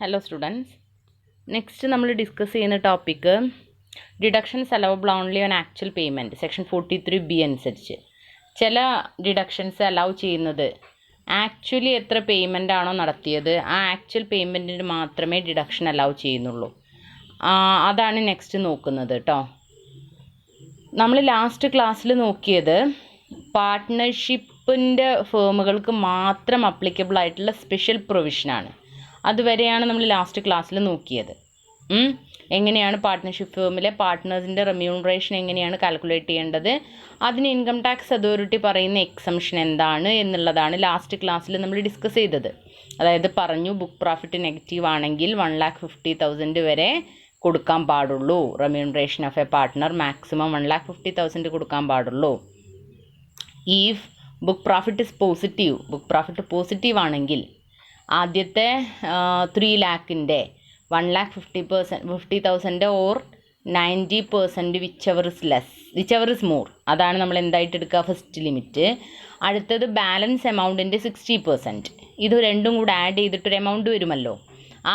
Hello students. Next നമ്മൾ discuss ചെയ്യുന്ന topic deductions allowable only on actual payment section 43B അനുസരിച്ച് ചില deductions allow ചെയ്യുന്നത് ആക്ച്വലി എത്ര പേയ്മെൻ്റ് ആണോ നടത്തിയത് ആ ആക്ച്വൽ പേയ്മെൻറ്റിന് മാത്രമേ ഡിഡക്ഷൻ അലൗ ചെയ്യുന്നുള്ളൂ. അതാണ് നെക്സ്റ്റ് നോക്കുന്നത് കേട്ടോ. നമ്മൾ ലാസ്റ്റ് ക്ലാസ്സിൽ നോക്കിയത് പാർട്ട്ണർഷിപ്പിൻ്റെ ഫേമുകൾക്ക് മാത്രം അപ്ലിക്കബിൾ ആയിട്ടുള്ള സ്പെഷ്യൽ പ്രൊവിഷനാണ്. അതുവരെയാണ് നമ്മൾ ലാസ്റ്റ് ക്ലാസ്സിൽ നോക്കിയത്. എങ്ങനെയാണ് പാർട്ട്ണർഷിപ്പ് ഫേമിലെ പാർട്ട്നേഴ്സിൻ്റെ റെമ്യൂണറേഷൻ എങ്ങനെയാണ് കാൽക്കുലേറ്റ് ചെയ്യേണ്ടത്, അതിന് ഇൻകം ടാക്സ് അതോറിറ്റി പറയുന്ന എക്സംഷൻ എന്താണ് എന്നുള്ളതാണ് ലാസ്റ്റ് ക്ലാസ്സിൽ നമ്മൾ ഡിസ്കസ് ചെയ്തത്. അതായത് പറഞ്ഞു ബുക്ക് പ്രോഫിറ്റ് നെഗറ്റീവ് ആണെങ്കിൽ 1,50,000 വരെ കൊടുക്കാൻ പാടുള്ളൂ. Remuneration of A partner maximum 1,50,000 കൊടുക്കാൻ പാടുള്ളൂ. If book profit is positive, book profit positive ആണെങ്കിൽ ആദ്യത്തെ 3 lakhൻ്റെ 1,50,000 or 90% which ever is more, അതാണ് നമ്മൾ എന്തായിട്ട് എടുക്കുക ഫസ്റ്റ് ലിമിറ്റ്. അടുത്തത് ബാലൻസ് എമൗണ്ടിൻ്റെ 60%. ഇത് രണ്ടും കൂടെ ആഡ് ചെയ്തിട്ടൊരു എമൗണ്ട് വരുമല്ലോ.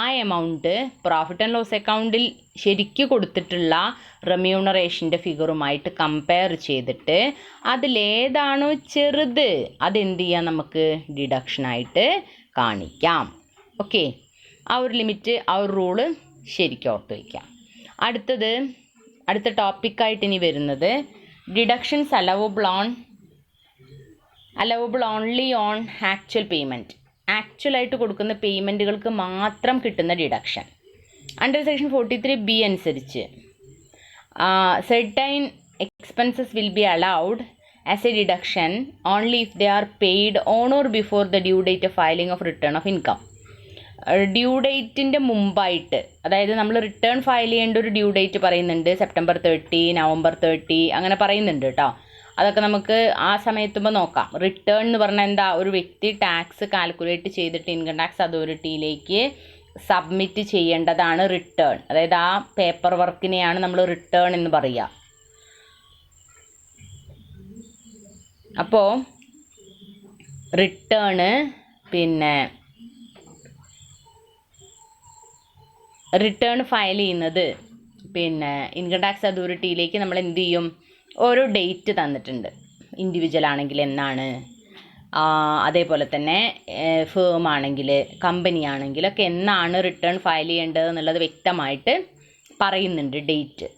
ആ എമൗണ്ട് പ്രോഫിറ്റ് ആൻഡ് ലോസ് അക്കൗണ്ടിൽ ശരിക്ക് കൊടുത്തിട്ടുള്ള റെമ്യൂണറേഷൻ്റെ ഫിഗറുമായിട്ട് കമ്പയർ ചെയ്തിട്ട് അതിലേതാണോ ചെറുത് അതെന്ത് ചെയ്യാം, നമുക്ക് ഡിഡക്ഷനായിട്ട് കാണിക്കാം. ഓക്കെ, ആ ഒരു ലിമിറ്റ് ആ ഒരു റൂള് ശരിക്കും ഓർത്ത് വയ്ക്കാം. അടുത്ത ടോപ്പിക്കായിട്ട് ഇനി വരുന്നത് deductions allowable only on actual payment. ആക്ച്വലായിട്ട് കൊടുക്കുന്ന പേയ്മെൻറ്റുകൾക്ക് മാത്രം കിട്ടുന്ന ഡിഡക്ഷൻ. അണ്ടർ സെക്ഷൻ 43B അനുസരിച്ച് certain expenses will be allowed as a deduction only if they are paid on or before the due date of filing of return of income. Due ഡേറ്റിൻ്റെ മുമ്പായിട്ട്, അതായത് നമ്മൾ റിട്ടേൺ ഫയൽ ചെയ്യേണ്ട ഒരു due date പറയുന്നുണ്ട്, September 30, November 30 അങ്ങനെ പറയുന്നുണ്ട് കേട്ടോ. അതൊക്കെ നമുക്ക് ആ സമയത്തുമ്പോൾ നോക്കാം. റിട്ടേൺ എന്ന് പറഞ്ഞാൽ എന്താ, ഒരു വ്യക്തി ടാക്സ് കാൽക്കുലേറ്റ് ചെയ്തിട്ട് ഇൻകം ടാക്സ് അതോറിറ്റിയിലേക്ക് സബ്മിറ്റ് ചെയ്യേണ്ടതാണ് റിട്ടേൺ. അതായത് ആ പേപ്പർ വർക്കിനെയാണ് നമ്മൾ റിട്ടേൺ എന്ന് പറയുക. അപ്പോൾ റിട്ടേൺ ഫയൽ ചെയ്യുന്നത് ഇൻകം ടാക്സ് അതോറിറ്റിയിലേക്ക് നമ്മൾ എന്ത് ചെയ്യും, ഓരോ ഡേറ്റ് തന്നിട്ടുണ്ട്. ഇൻഡിവിജ്വൽ ആണെങ്കിൽ എന്നാണ്, അതേപോലെ തന്നെ ഫേം ആണെങ്കിൽ കമ്പനി ആണെങ്കിലൊക്കെ എന്നാണ് റിട്ടേൺ ഫയൽ ചെയ്യേണ്ടത് എന്നുള്ളത് വ്യക്തമായിട്ട് പറയുന്നുണ്ട് ഡേറ്റ്.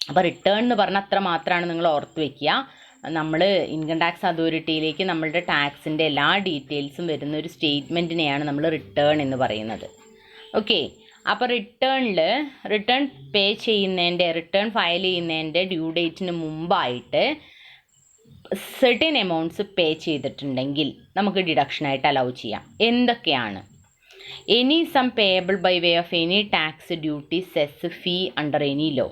അപ്പോൾ റിട്ടേൺ എന്ന് പറഞ്ഞാൽ അത്ര മാത്രമാണ് നിങ്ങൾ ഓർത്ത് വയ്ക്കുക. നമ്മൾ ഇൻകം ടാക്സ് അതോറിറ്റിയിലേക്ക് നമ്മളുടെ ടാക്സിൻ്റെ എല്ലാ ഡീറ്റെയിൽസും വരുന്ന ഒരു സ്റ്റേറ്റ്മെൻറ്റിനെയാണ് നമ്മൾ റിട്ടേൺ എന്ന് പറയുന്നത്. ഓക്കെ, അപ്പോൾ റിട്ടേൺ പേ ചെയ്യുന്നതിൻ്റെ, റിട്ടേൺ ഫയൽ ചെയ്യുന്നതിൻ്റെ ഡ്യൂ ഡേറ്റിന് മുമ്പായിട്ട് സെർട്ടൻ എമൗണ്ട്സ് പേ ചെയ്തിട്ടുണ്ടെങ്കിൽ നമുക്ക് ഡിഡക്ഷനായിട്ട് അലൗ ചെയ്യാം. എന്തൊക്കെയാണ്? Any sum payable by way of any tax, duty, cess, fee under any law.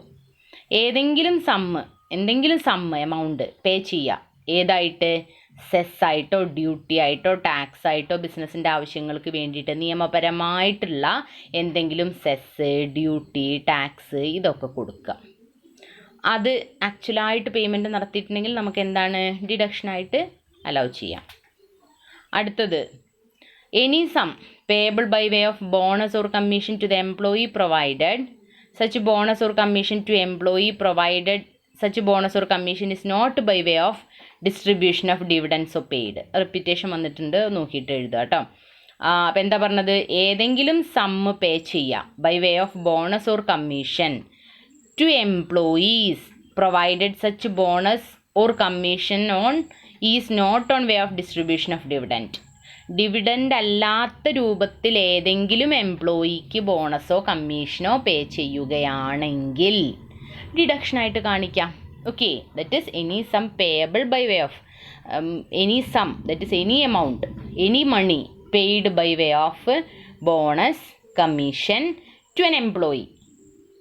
എന്തെങ്കിലും സമ്മ് എമൗണ്ട് പേ ചെയ്യുക. ഏതായിട്ട്? സെസ് ആയിട്ടോ ഡ്യൂട്ടി ആയിട്ടോ ടാക്സ് ആയിട്ടോ ബിസിനസ്സിൻ്റെ ആവശ്യങ്ങൾക്ക് വേണ്ടിയിട്ട് നിയമപരമായിട്ടുള്ള എന്തെങ്കിലും സെസ്, ഡ്യൂട്ടി, ടാക്സ് ഇതൊക്കെ കൊടുക്കുക. അത് ആക്ച്വലായിട്ട് പേയ്മെൻറ്റ് നടത്തിയിട്ടുണ്ടെങ്കിൽ നമുക്ക് എന്താണ് ഡിഡക്ഷനായിട്ട് അലൗ ചെയ്യാം. അടുത്തത് any sum payable by way of bonus or commission to the employee provided such bonus or commission to employee provided such bonus or commission is not by way of distribution of dividends of paid. Repetition വന്നിട്ടുണ്ട്, നോക്കിയിട്ട് എഴുതുക കേട്ടോ. അപ്പോൾ എന്താ പറഞ്ഞത്, ഏതെങ്കിലും സമ്മ് pay ചെയ്യുക by way of bonus or commission to employees provided such bonus or commission is not on way of distribution of dividend. Dividend അല്ലാത്ത രൂപത്തിൽ ഏതെങ്കിലും എംപ്ലോയിക്ക് ബോണസോ കമ്മീഷനോ പേ ചെയ്യുകയാണെങ്കിൽ ഡിഡക്ഷനായിട്ട് കാണിക്കാം. Okay, that is any sum payable by way of that is any amount, any money paid by way of bonus, commission to an employee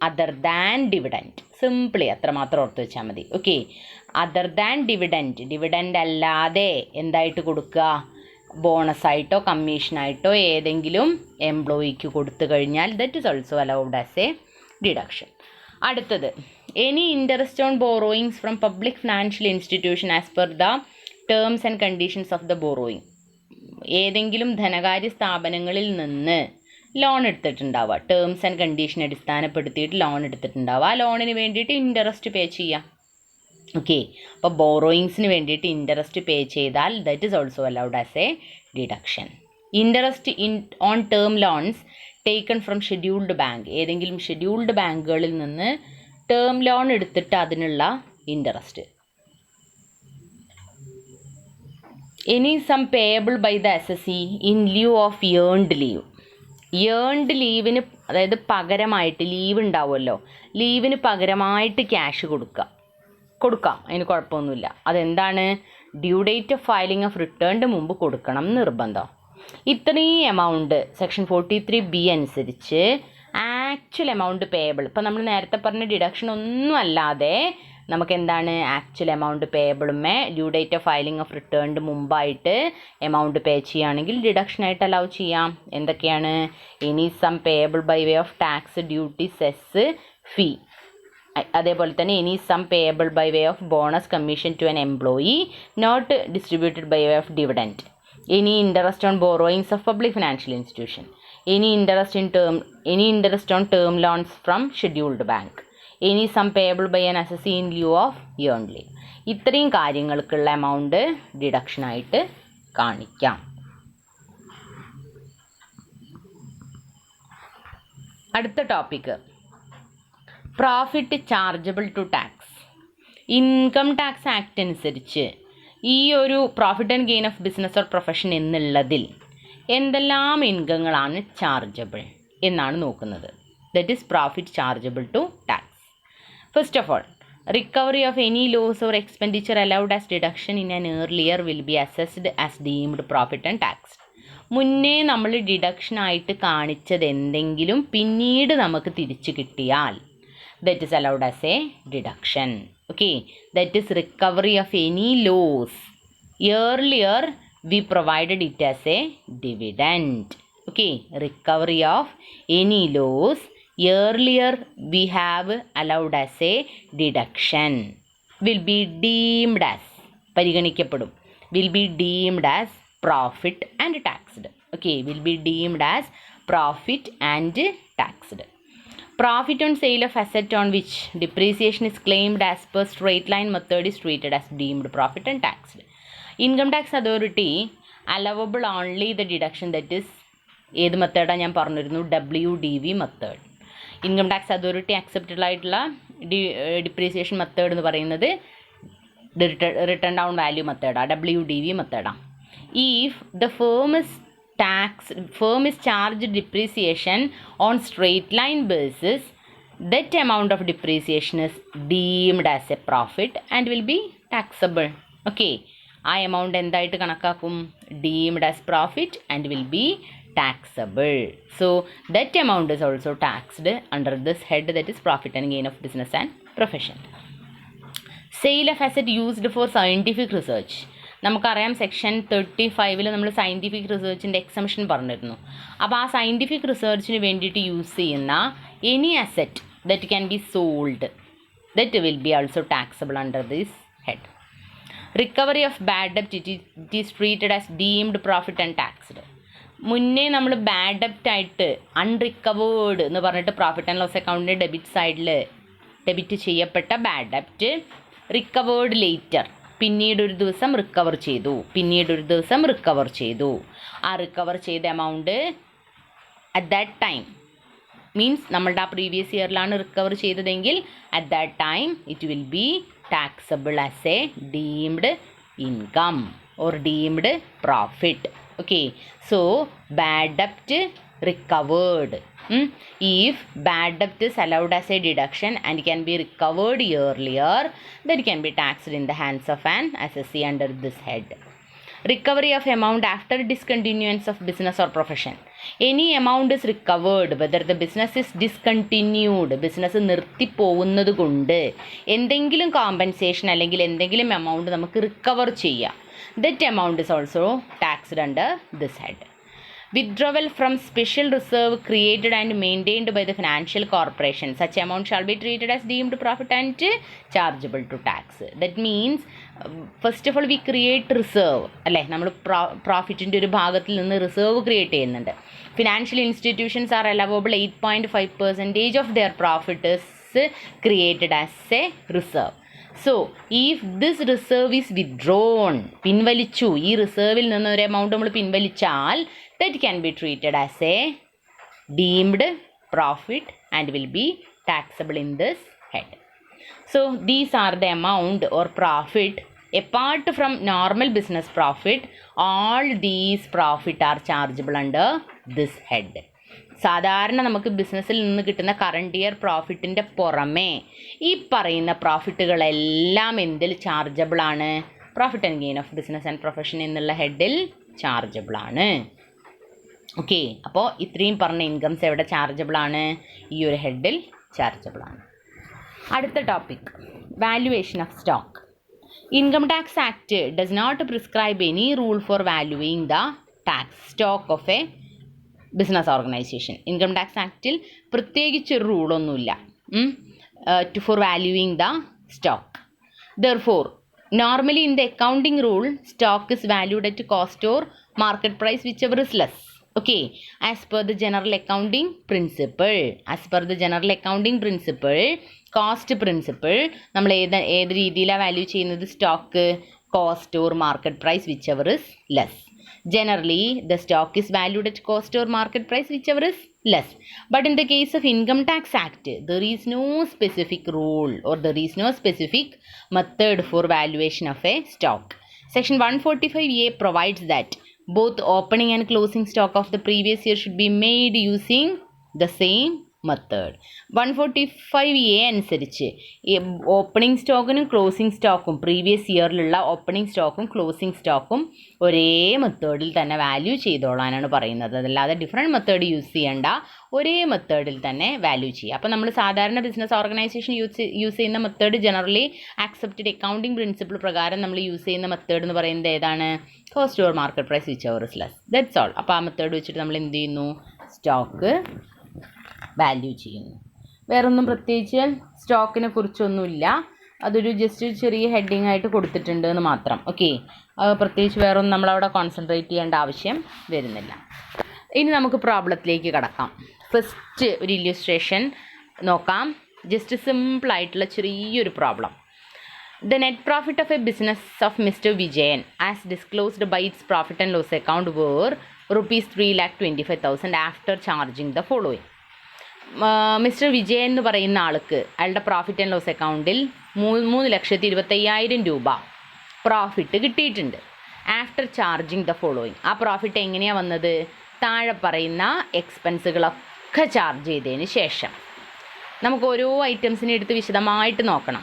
other than dividend. Simply അത്രമാത്രം ഓർത്ത് വെച്ചാൽ മതി. ഓക്കെ, അതർ ദാൻ ഡിവിഡൻറ്റ് അല്ലാതെ എന്തായിട്ട് കൊടുക്കുക, ബോണസായിട്ടോ കമ്മീഷനായിട്ടോ ഏതെങ്കിലും എംപ്ലോയിക്ക് കൊടുത്തു കഴിഞ്ഞാൽ that is also allowed as a deduction. അടുത്തത് any interest on borrowings from public financial institution as per the terms and conditions of the borrowing. ഏതെങ്കിലും ധനകാര്യ സ്ഥാപനങ്ങളിൽ നിന്ന് ലോൺ എടുത്തിട്ടുണ്ടാവുക, ടേംസ് ആൻഡ് കണ്ടീഷൻ അടിസ്ഥാനപ്പെടുത്തിയിട്ട് ലോൺ എടുത്തിട്ടുണ്ടാവുക. ആ ലോണിന് വേണ്ടിയിട്ട് ഇൻട്രസ്റ്റ് പേ ചെയ്യാം. ഓക്കെ, അപ്പോൾ ബോറോയിങ്സിന് വേണ്ടിയിട്ട് ഇൻട്രസ്റ്റ് പേ ചെയ്താൽ that is also allowed as a deduction. Interest on term loans taken from scheduled bank, ഏതെങ്കിലും ഷെഡ്യൂൾഡ് ബാങ്കുകളിൽ നിന്ന് ടേം ലോൺ എടുത്തിട്ട് അതിനുള്ള interest. Any sum payable by the assessee in lieu of earned leave. Earned ലീവിന്, അതായത് പകരമായിട്ട് leave ഉണ്ടാവുമല്ലോ, ലീവിന് പകരമായിട്ട് ക്യാഷ് കൊടുക്കാം, അതിന് കുഴപ്പമൊന്നുമില്ല. അതെന്താണ്? Due date of filing of റിട്ടേണിൻ്റെ മുമ്പ് കൊടുക്കണം നിർബന്ധം. ഇത്രയും എമൗണ്ട് സെക്ഷൻ 43B അനുസരിച്ച് ആക്ച്വൽ എമൗണ്ട് പേയബിൾ, ഇപ്പം നമ്മൾ നേരത്തെ പറഞ്ഞ ഡിഡക്ഷൻ ഒന്നും അല്ലാതെ നമുക്ക് എന്താണ് ആക്ച്വൽ എമൗണ്ട് പേയബിളുമേ due date of filing of റിട്ടേണിൻ്റെ മുമ്പായിട്ട് എമൗണ്ട് പേ ചെയ്യുകയാണെങ്കിൽ ഡിഡക്ഷനായിട്ട് അലൗ ചെയ്യാം. എന്തൊക്കെയാണ്? Any sum payable by way of tax, duty, cess, fee. അതേപോലെ തന്നെ any sum payable by way of bonus, commission to an employee not distributed by way of dividend, any interest on borrowings of public financial institution, any interest on term loans from scheduled bank, any sum payable by an assessee in lieu of earned leave. ഇത്രയും കാര്യങ്ങൾക്കുള്ള amount ഡിഡക്ഷനായിട്ട് കാണിക്കാം. അടുത്ത topic profit chargeable to tax. Income tax act അനുസരിച്ച് ഈ ഒരു profit and gain of business or profession എന്നുള്ളതിൽ എന്തെല്ലാം ഇൻകങ്ങളാണ് ചാർജബിൾ എന്നാണ് നോക്കുന്നത്. That is profit chargeable to tax. First of all, recovery of any loss or expenditure allowed as deduction in an earlier will be assessed as deemed profit and tax. മുന്നേ നമ്മൾ ഡിഡക്ഷനായിട്ട് കാണിച്ചത് എന്തെങ്കിലും പിന്നീട് നമുക്ക് തിരിച്ചു കിട്ടിയാൽ that is allowed as a deduction. Okay, that is recovery of any loss. Earlier we provided it as a dividend. Okay, recovery of any loss earlier we have allowed as a deduction will be deemed as, പരിഗണിക്കപ്പെടും, will be deemed as profit and taxed. Okay, will be deemed as profit and taxed. Profit on sale of asset on which depreciation is claimed as per straight line method is treated as deemed profit and taxed. Income tax authority allowable only the deduction that is ഏത് മെത്തേഡാണ് ഞാൻ പറഞ്ഞിരുന്നു, WDV method. Income tax authority accepted ആയിട്ടുള്ള depreciation method എന്ന് പറയുന്നത് return down value മെത്തേഡാണ്, WDV മെത്തേഡാണ്. If the firm is charged depreciation on straight line basis, that amount of depreciation is deemed as a profit and will be taxable. Okay, ആ amount എന്തായിട്ട് കണക്കാക്കും? deemed as profit and will be taxable. So that amount is also taxed under this head, that is profit and gain of business and profession. Sale of asset used for scientific research. നമുക്കറിയാം section 35 നമ്മൾ scientific റിസർച്ചിൻ്റെ exemption പറഞ്ഞിരുന്നു. അപ്പോൾ ആ scientific റിസർച്ചിന് വേണ്ടിയിട്ട് use ചെയ്യുന്ന any asset that can be sold, that will be also taxable under this head. Recovery of bad ഡെപ്റ്റ് it is treated as deemed profit and taxed. മുന്നേ നമ്മൾ ബാഡ് ഡെപ്റ്റ് ആയിട്ട് അൺറിക്കവേർഡ് എന്ന് പറഞ്ഞിട്ട് പ്രോഫിറ്റ് ആൻഡ് ലോസ് അക്കൗണ്ടിൻ്റെ debit സൈഡിൽ debit ചെയ്യപ്പെട്ട ബാഡ് ഡെപ്റ്റ് റിക്കവേർഡ് ലേറ്റർ, പിന്നീടൊരു ദിവസം റിക്കവർ ചെയ്തു. ആ റിക്കവർ ചെയ്ത amount at that time means നമ്മളുടെ ആ പ്രീവിയസ് ഇയറിലാണ് റിക്കവർ ചെയ്തതെങ്കിൽ at that time it will be taxable as a deemed income or deemed profit. Okay, so bad ഡെപ്റ്റ് recovered. If bad debt is allowed as a deduction and can be recovered earlier, that can be taxed in the hands of an assessee under this head. Recovery of amount after discontinuance of business or profession. Any amount is recovered whether the business is discontinued, business നിർത്തി പോകുന്നത് കൊണ്ട് എന്തെങ്കിലും compensation അല്ലെങ്കിൽ എന്തെങ്കിലും amount നമുക്ക് recover ചെയ്യാം. That amount is also taxed under this head. Withdrawal from special reserve created and maintained by the financial corporation. Such amount shall be treated as deemed profit and chargeable to tax. That means, first of all, we create reserve. അല്ലേ, നമ്മൾ പ്രോഫിറ്റിൻ്റെ ഒരു ഭാഗത്തിൽ നിന്ന് reserve create ചെയ്യുന്നുണ്ട്. Financial institutions are allowable 8.5% of their profit is created as a reserve. So, if this reserve is withdrawn, പിൻവലിച്ചു, ഈ റിസർവിൽ നിന്ന് ഒരു എമൗണ്ട് നമ്മൾ പിൻവലിച്ചാൽ, that can be treated as a deemed profit and will be taxable in this head. So, these are the amount or profit. Apart from normal business profit, all these profit are chargeable under this head. സാധാരണ നമുക്ക് ബിസിനസ്സിൽ നിന്ന് കിട്ടുന്ന current year പ്രോഫിറ്റിൻ്റെ പുറമേ ഈ പറയുന്ന പ്രോഫിറ്റുകളെല്ലാം എന്തിൽ chargeable ആണ്? Profit and gain of business and profession എന്നുള്ള ഹെഡിൽ ചാർജബിൾ ആണ്. ഓക്കെ, അപ്പോൾ ഇത്രയും പറഞ്ഞ ഇൻകംസ് എവിടെ ചാർജബിൾ ആണ്? ഈ ഒരു ഹെഡിൽ ചാർജബിൾ ആണ്. അടുത്ത topic, valuation of stock. Income tax act does not prescribe any rule for valuing the tax stock of a business organisation. Income tax ആക്റ്റിൽ പ്രത്യേകിച്ചൊരു റൂളൊന്നുമില്ല for valuing the stock. Therefore normally in the accounting rule stock is valued at cost or market price whichever is less. Okay, as per the general accounting principle, cost principle നമ്മൾ ഏത് രീതിയിലാണ് value ചെയ്യുന്നത്? Stock cost or market price whichever is less. Generally, the stock is valued at cost or market price, whichever is less. But in the case of Income Tax Act, there is no specific rule or there is no specific method for valuation of a stock. Section 145A provides that both opening and closing stock of the previous year should be made using the same method. 145A അനുസരിച്ച് ഈ opening സ്റ്റോക്കിനും closing സ്റ്റോക്കും previous ഇയറിലുള്ള opening സ്റ്റോക്കും closing സ്റ്റോക്കും ഒരേ മെത്തേഡിൽ തന്നെ വാല്യൂ ചെയ്തോളാനാണ് പറയുന്നത്. അതല്ലാതെ ഡിഫറെൻറ്റ് മെത്തേഡ് യൂസ് ചെയ്യേണ്ട, ഒരേ മെത്തേഡിൽ തന്നെ വാല്യൂ ചെയ്യുക. അപ്പോൾ നമ്മൾ സാധാരണ ബിസിനസ് ഓർഗനൈസേഷൻ യൂസ് ചെയ്യുന്ന method generally accepted accounting principle പ്രകാരം നമ്മൾ യൂസ് ചെയ്യുന്ന മെത്തേഡ് എന്ന് പറയുന്നത് ഏതാണ്? Cost or market price whichever is less. That's all. അപ്പോൾ ആ മെത്തേഡ് വെച്ചിട്ട് നമ്മൾ എന്ത് ചെയ്യുന്നു? സ്റ്റോക്ക് വാല്യൂ ചെയ്യുന്നു. വേറൊന്നും പ്രത്യേകിച്ച് സ്റ്റോക്കിനെ കുറിച്ചൊന്നുമില്ല. അതൊരു ജസ്റ്റ് ചെറിയ ഹെഡിങ് ആയിട്ട് കൊടുത്തിട്ടുണ്ട് എന്ന് മാത്രം. ഓക്കെ, പ്രത്യേകിച്ച് വേറൊന്നും നമ്മളവിടെ കോൺസെൻട്രേറ്റ് ചെയ്യേണ്ട ആവശ്യം വരുന്നില്ല. ഇനി നമുക്ക് പ്രോബ്ലത്തിലേക്ക് കടക്കാം. ഫസ്റ്റ് ഒരു ഇല്ലുസ്ട്രേഷൻ നോക്കാം. ജസ്റ്റ് സിമ്പിളായിട്ടുള്ള ചെറിയൊരു problem. The net profit of a business of Mr. Vijayan as disclosed by its profit and loss account were rupees 3,25,000 after charging the following. Mister Vijayan എന്ന് പറയുന്ന ആൾക്ക് അയാളുടെ പ്രോഫിറ്റ് ആൻഡ് ലോസ് അക്കൗണ്ടിൽ 3,25,000 രൂപ പ്രോഫിറ്റ് കിട്ടിയിട്ടുണ്ട്. After charging the following. ആ profit എങ്ങനെയാണ് വന്നത്? താഴെ പറയുന്ന എക്സ്പെൻസുകളൊക്കെ ചാർജ് ചെയ്തതിന് ശേഷം. നമുക്ക് ഓരോ ഐറ്റംസിനെ എടുത്ത് വിശദമായിട്ട് നോക്കണം.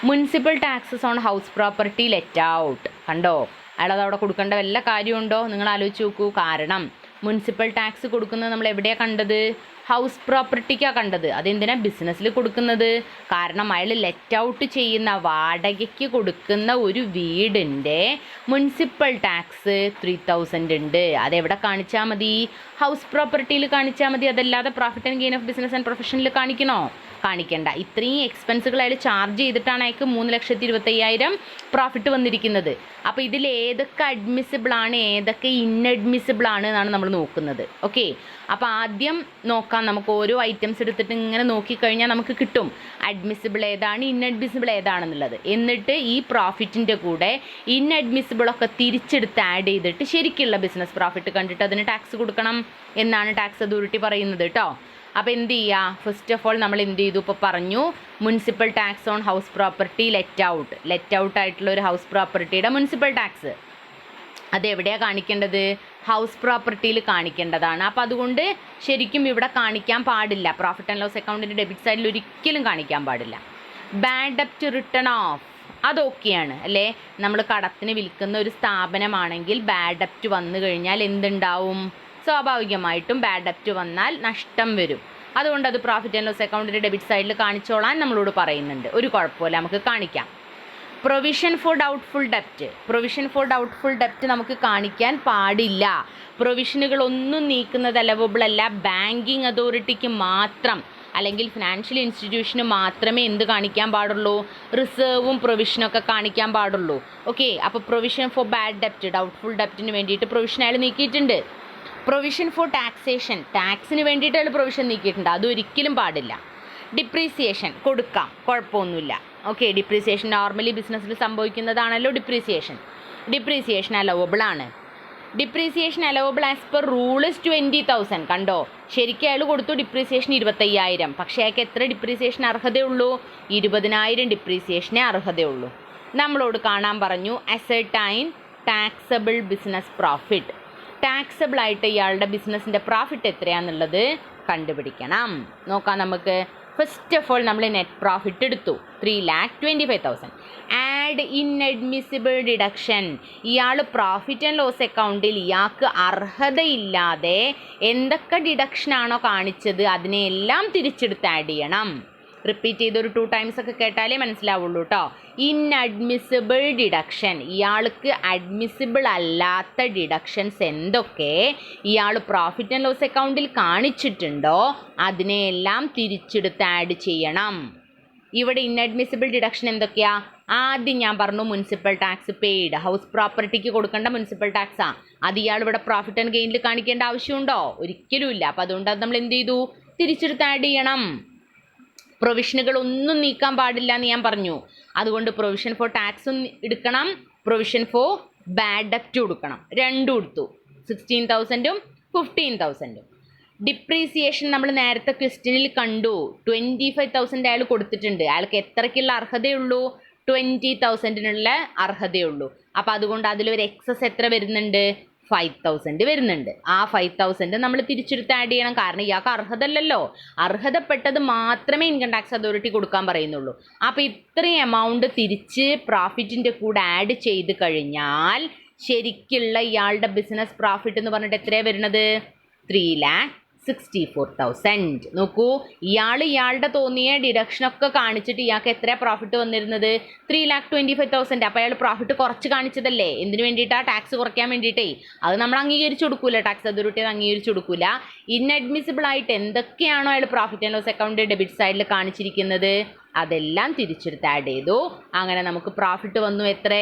Municipal taxes on house property let out. കണ്ടോ, അയാളത് അവിടെ കൊടുക്കേണ്ട വല്ല കാര്യമുണ്ടോ? നിങ്ങൾ ആലോചിച്ച് നോക്കൂ. കാരണം മുനിസിപ്പൽ ടാക്സ് കൊടുക്കുന്നത് നമ്മൾ എവിടെയാണ് കണ്ടത്? ഹൗസ് പ്രോപ്പർട്ടിക്കാണ് കണ്ടത്. അതെന്തിനാണ് ബിസിനസ്സിൽ കൊടുക്കുന്നത്? കാരണം അയാൾ ലെറ്റ് ഔട്ട് ചെയ്യുന്ന വാടകയ്ക്ക് കൊടുക്കുന്ന ഒരു വീടിൻ്റെ മുനിസിപ്പൽ ടാക്സ് 3,000 ഉണ്ട്. അതെവിടെ കാണിച്ചാൽ മതി? ഹൗസ് പ്രോപ്പർട്ടിയിൽ കാണിച്ചാൽ മതി. അതല്ലാതെ profit and gain of business and പ്രൊഫഷനിൽ കാണിക്കണോ? കാണിക്കേണ്ട. ഇത്രയും എക്സ്പെൻസുകൾ അയാൾ ചാർജ് ചെയ്തിട്ടാണ് അയാൾക്ക് 3,25,000 പ്രോഫിറ്റ് വന്നിരിക്കുന്നത്. അപ്പോൾ ഇതിൽ ഏതൊക്കെ അഡ്മിസിബിളാണ്, ഏതൊക്കെ ഇൻഅഡ്മിസിബിളാണ് എന്നാണ് നമ്മൾ നോക്കുന്നത്. ഓക്കെ, അപ്പോൾ ആദ്യം നോക്കാം. നമുക്ക് ഓരോ ഐറ്റംസ് എടുത്തിട്ട് ഇങ്ങനെ നോക്കിക്കഴിഞ്ഞാൽ നമുക്ക് കിട്ടും അഡ്മിസിബിൾ ഏതാണ്, ഇൻഅഡ്മിസിബിൾ ഏതാണെന്നുള്ളത്. എന്നിട്ട് ഈ പ്രോഫിറ്റിൻ്റെ കൂടെ ഇൻഅഡ്മിസിബിളൊക്കെ തിരിച്ചെടുത്ത് ആഡ് ചെയ്തിട്ട് ശരിക്കുള്ള ബിസിനസ് പ്രോഫിറ്റ് കണ്ടിട്ട് അതിന് ടാക്സ് കൊടുക്കണം എന്നാണ് ടാക്സ് അതോറിറ്റി പറയുന്നത് കേട്ടോ. അപ്പോൾ എന്ത് ചെയ്യുക? ഫസ്റ്റ് ഓഫ് ഓൾ നമ്മൾ എന്ത് ചെയ്തു? ഇപ്പോൾ പറഞ്ഞു municipal tax on house property let out ആയിട്ടുള്ള ഒരു ഹൗസ് പ്രോപ്പർട്ടിയുടെ മുനിസിപ്പൽ ടാക്സ് അതെവിടെയാണ് കാണിക്കേണ്ടത്? ഹൗസ് പ്രോപ്പർട്ടിയിൽ കാണിക്കേണ്ടതാണ്. അപ്പോൾ അതുകൊണ്ട് ശരിക്കും ഇവിടെ കാണിക്കാൻ പാടില്ല. പ്രോഫിറ്റ് ആൻഡ് ലോസ് അക്കൗണ്ടിൻ്റെ ഡെബിറ്റ് സൈഡിൽ ഒരിക്കലും കാണിക്കാൻ പാടില്ല. ബാഡ് ഡെപ്റ്റ് റിട്ടേൺ ഓഫ് അതൊക്കെയാണ് അല്ലേ? നമ്മൾ കടത്തിന് വിൽക്കുന്ന ഒരു സ്ഥാപനമാണെങ്കിൽ ബാഡ് ഡെപ്റ്റ് വന്നു കഴിഞ്ഞാൽ എന്തുണ്ടാവും? സ്വാഭാവികമായിട്ടും ബാഡ് ഡെപ്റ്റ് വന്നാൽ നഷ്ടം വരും. അതുകൊണ്ട് അത് പ്രോഫിറ്റ് ആൻഡ് ലോസ് അക്കൗണ്ടിൻ്റെ ഡെബിറ്റ് സൈഡിൽ കാണിച്ചോളാൻ നമ്മളോട് പറയുന്നുണ്ട്. ഒരു കുഴപ്പമില്ല, നമുക്ക് കാണിക്കാം. പ്രൊവിഷൻ ഫോർ ഡൗട്ട്ഫുൾ ഡെപ്റ്റ് നമുക്ക് കാണിക്കാൻ പാടില്ല. പ്രൊവിഷനുകളൊന്നും നീക്കുന്നത് അലവബിൾ അല്ല. ബാങ്കിങ് അതോറിറ്റിക്ക് മാത്രം അല്ലെങ്കിൽ ഫിനാൻഷ്യൽ ഇൻസ്റ്റിറ്റ്യൂഷന് മാത്രമേ എന്ത് കാണിക്കാൻ പാടുള്ളൂ? റിസർവും പ്രൊവിഷനൊക്കെ കാണിക്കാൻ പാടുള്ളൂ. ഓക്കെ, അപ്പോൾ പ്രൊവിഷൻ ഫോർ ബാഡ് ഡെപ്റ്റ്, ഡൗട്ട്ഫുൾ ഡെപ്റ്റിന് വേണ്ടിയിട്ട് പ്രൊവിഷൻ അയാൾ നീക്കിയിട്ടുണ്ട്. പ്രൊവിഷൻ ഫോർ ടാക്സേഷൻ, ടാക്സിന് വേണ്ടിയിട്ട് അയാൾ പ്രൊവിഷൻ നീക്കിയിട്ടുണ്ട്, അതൊരിക്കലും പാടില്ല. ഡിപ്രീസിയേഷൻ കൊടുക്കാം, കുഴപ്പമൊന്നുമില്ല. ഓക്കെ, ഡിപ്രീസിയേഷൻ നോർമലി ബിസിനസ്സിൽ സംഭവിക്കുന്നതാണല്ലോ ഡിപ്രീസിയേഷൻ അലവബിൾ ആണ്. Depreciation allowable as per rules 20,000. കണ്ടോ, ശരിക്കും അയാൾ കൊടുത്തു ഡിപ്രീസിയേഷൻ 25,000, പക്ഷേ അയാൾക്ക് എത്ര ഡിപ്രീസിയേഷൻ അർഹതയുള്ളൂ? 20,000 ഡിപ്രീസിയേഷനേ അർഹതയുള്ളൂ. നമ്മളോട് കാണാൻ പറഞ്ഞു ascertain taxable business profit. Taxable ആയിട്ട് ഇയാളുടെ ബിസിനസ്സിൻ്റെ പ്രോഫിറ്റ് എത്രയാണെന്നുള്ളത് കണ്ടുപിടിക്കണം. നോക്കാം നമുക്ക്. ഫസ്റ്റ് ഓഫ് ഓൾ നമ്മൾ നെറ്റ് പ്രോഫിറ്റ് എടുത്തു 3,25,000. Add inadmissible deduction. ഇയാൾ പ്രോഫിറ്റ് ആൻഡ് ലോസ് അക്കൗണ്ടിൽ ഇയാൾക്ക് അർഹതയില്ലാതെ എന്തൊക്കെ ഡിഡക്ഷനാണോ കാണിച്ചത് അതിനെല്ലാം തിരിച്ചെടുത്ത് ആഡ് ചെയ്യണം. റിപ്പീറ്റ് ചെയ്തൊരു 2 times ഒക്കെ കേട്ടാലേ മനസ്സിലാവുള്ളൂ കേട്ടോ. ഇൻഅഡ്മിസിബിൾ ഡിഡക്ഷൻ, ഇയാൾക്ക് അഡ്മിസിബിൾ അല്ലാത്ത ഡിഡക്ഷൻസ് എന്തൊക്കെ ഇയാൾ പ്രോഫിറ്റ് ആൻഡ് ലോസ് അക്കൗണ്ടിൽ കാണിച്ചിട്ടുണ്ടോ അതിനെയെല്ലാം തിരിച്ചെടുത്ത് ആഡ് ചെയ്യണം. ഇവിടെ ഇൻഅഡ്മിസിബിൾ ഡിഡക്ഷൻ എന്തൊക്കെയാ? ആദ്യം ഞാൻ പറഞ്ഞു മുനിസിപ്പൽ ടാക്സ് പെയ്ഡ്, ഹൗസ് പ്രോപ്പർട്ടിക്ക് കൊടുക്കേണ്ട മുനിസിപ്പൽ ടാക്സാ. അത് ഇയാൾ ഇവിടെ പ്രോഫിറ്റ് ആൻഡ് ഗെയിനിൽ കാണിക്കേണ്ട ആവശ്യമുണ്ടോ? ഒരിക്കലും ഇല്ല. അപ്പോൾ അതുകൊണ്ട് അത് നമ്മൾ എന്ത് ചെയ്തു? തിരിച്ചെടുത്ത് ആഡ് ചെയ്യണം. പ്രൊവിഷനുകളൊന്നും നീക്കാൻ പാടില്ല എന്ന് ഞാൻ പറഞ്ഞു. അതുകൊണ്ട് പ്രൊവിഷൻ ഫോർ ടാക്സും എടുക്കണം, പ്രൊവിഷൻ ഫോർ ബാഡ് ഡെപ്റ്റും കൊടുക്കണം. രണ്ടും എടുത്തു, 16,000ഉം 15,000ഉം. ഡിപ്രീസിയേഷൻ നമ്മൾ നേരത്തെ ക്വസ്റ്റ്യനിൽ കണ്ടു, 25,000 അയാൾ കൊടുത്തിട്ടുണ്ട്. അയാൾക്ക് എത്രയ്ക്കുള്ള അർഹതയുള്ളൂ? 20,000നുള്ള അർഹതയുള്ളൂ. അപ്പോൾ അതുകൊണ്ട് അതിലൊരു എക്സസ് എത്ര വരുന്നുണ്ട്? 5,000 വരുന്നുണ്ട്. ആ 5,000 നമ്മൾ തിരിച്ചെടുത്ത് ആഡ് ചെയ്യണം. കാരണം ഇയാൾക്ക് അർഹതല്ലല്ലോ, അർഹതപ്പെട്ടത് മാത്രമേ ഇൻകം ടാക്സ് അതോറിറ്റി കൊടുക്കാൻ പറയുന്നുള്ളൂ. അപ്പോൾ ഇത്രയും എമൗണ്ട് തിരിച്ച് പ്രോഫിറ്റിൻ്റെ കൂടെ ആഡ് ചെയ്ത് കഴിഞ്ഞാൽ ശരിക്കുള്ള ഇയാളുടെ ബിസിനസ് പ്രോഫിറ്റ് എന്ന് പറഞ്ഞിട്ട് എത്രയാണ് വരുന്നത്? 3,64,000. നോക്കൂ, ഇയാളുടെ തോന്നിയ ഡിഡക്ഷനൊക്കെ കാണിച്ചിട്ട് ഇയാൾക്ക് എത്ര പ്രോഫിറ്റ് വന്നിരുന്നത്? 3,25,000. അപ്പോൾ അയാൾ പ്രോഫിറ്റ് കുറച്ച് കാണിച്ചതല്ലേ? എന്തിനു വേണ്ടിയിട്ടാണ്? ടാക്സ് കുറയ്ക്കാൻ വേണ്ടിയിട്ടേ. അത് നമ്മൾ അംഗീകരിച്ചു കൊടുക്കൂല, ടാക്സ് അതോറിറ്റി അത് അംഗീകരിച്ചു കൊടുക്കൂല. ഇൻഅഡ്മിസിബിൾ ആയിട്ട് എന്തൊക്കെയാണോ അയാൾ profit and loss account debit സൈഡിൽ കാണിച്ചിരിക്കുന്നത് അതെല്ലാം തിരിച്ചെടുത്ത് ആഡ് ചെയ്തു. അങ്ങനെ നമുക്ക് പ്രോഫിറ്റ് വന്നു എത്ര?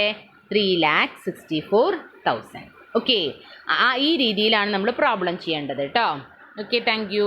3,64,000. ഓക്കെ, ഈ രീതിയിലാണ് നമ്മൾ പ്രോബ്ലം ചെയ്യേണ്ടത് കേട്ടോ. Okay, thank you.